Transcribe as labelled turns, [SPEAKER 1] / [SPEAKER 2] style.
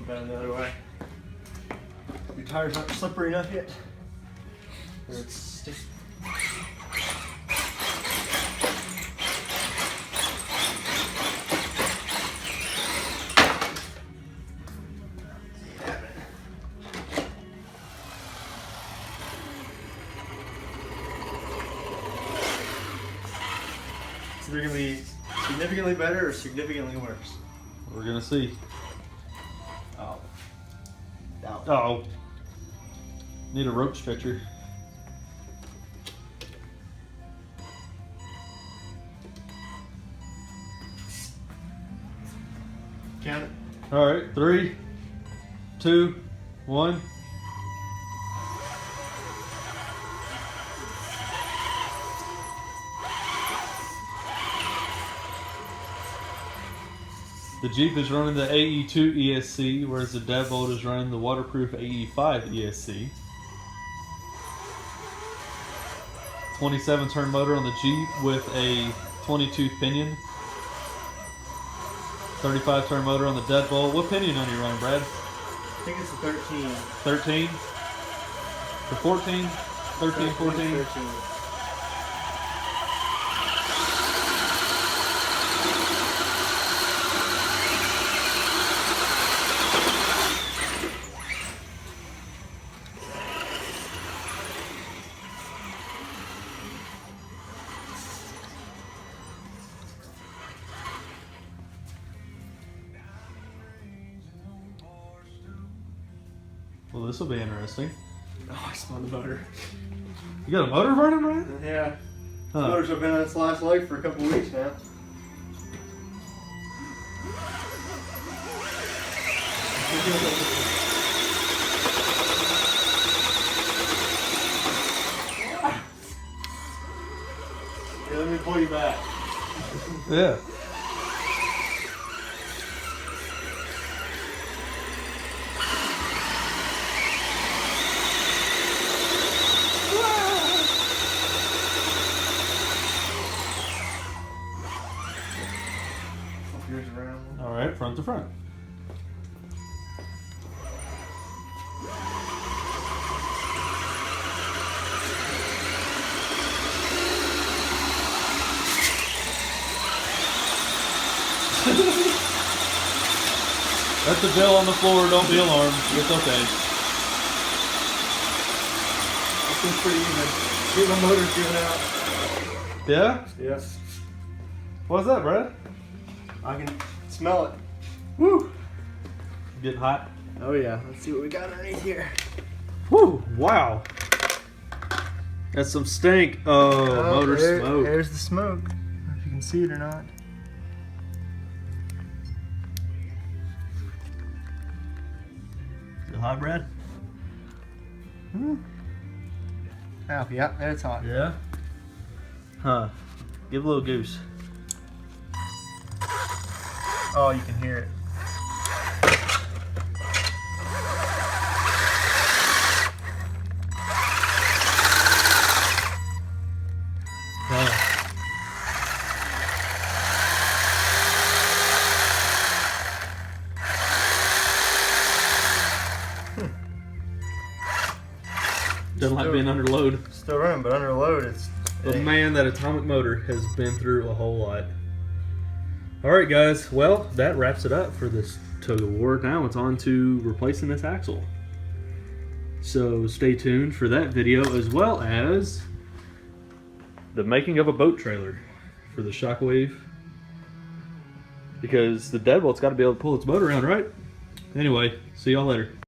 [SPEAKER 1] bend the other way. Your tire's not slippery enough yet. Or it's stiff. Is it going to be significantly better or significantly worse?
[SPEAKER 2] We're gonna see.
[SPEAKER 1] Oh.
[SPEAKER 2] Oh. Need a rope stretcher.
[SPEAKER 1] Count it.
[SPEAKER 2] All right, 3, 2, 1. The Jeep is running the AE2 ESC, whereas the Deadbolt is running the waterproof AE5 ESC. 27 turn motor on the Jeep with a 22 pinion. 35 turn motor on the Deadbolt. What pinion are you running, Brad?
[SPEAKER 1] I think it's a 13.
[SPEAKER 2] 13? Or 14? 13, 14?
[SPEAKER 1] 13.
[SPEAKER 2] Well, this will be interesting.
[SPEAKER 1] Oh, I smell the motor.
[SPEAKER 2] You got a motor running, Brad?
[SPEAKER 1] Yeah.
[SPEAKER 2] Huh.
[SPEAKER 1] The motor's been on its last leg for a couple weeks now. Yeah, let me pull you back.
[SPEAKER 2] Yeah.
[SPEAKER 1] Yours around.
[SPEAKER 2] All right, front to front. That's a bill on the floor. Don't be alarmed. It's okay.
[SPEAKER 1] It seems pretty even. See, my motor's giving out.
[SPEAKER 2] Yeah?
[SPEAKER 1] Yes.
[SPEAKER 2] What's that, Brad?
[SPEAKER 1] I can smell it.
[SPEAKER 2] Woo! Getting hot.
[SPEAKER 1] Oh yeah. Let's see what we got underneath here.
[SPEAKER 2] Woo! Wow. That's some stank. Oh, motor smoke.
[SPEAKER 1] There's the smoke. I don't know if you can see it or not. Is it hot, Brad? Oh, yeah, it's hot.
[SPEAKER 2] Yeah? Huh. Give a little goose.
[SPEAKER 1] Oh, you can hear it.
[SPEAKER 2] Doesn't like being under load.
[SPEAKER 1] Still running, but under load, it's...
[SPEAKER 2] But man, that Atomic motor has been through a whole lot. Alright guys, well, that wraps it up for this tug of war. Now it's on to replacing this axle. So stay tuned for that video, as well as the making of a boat trailer for the Shockwave. Because the Deadbolt's got to be able to pull its motor around, right? Anyway, see y'all later.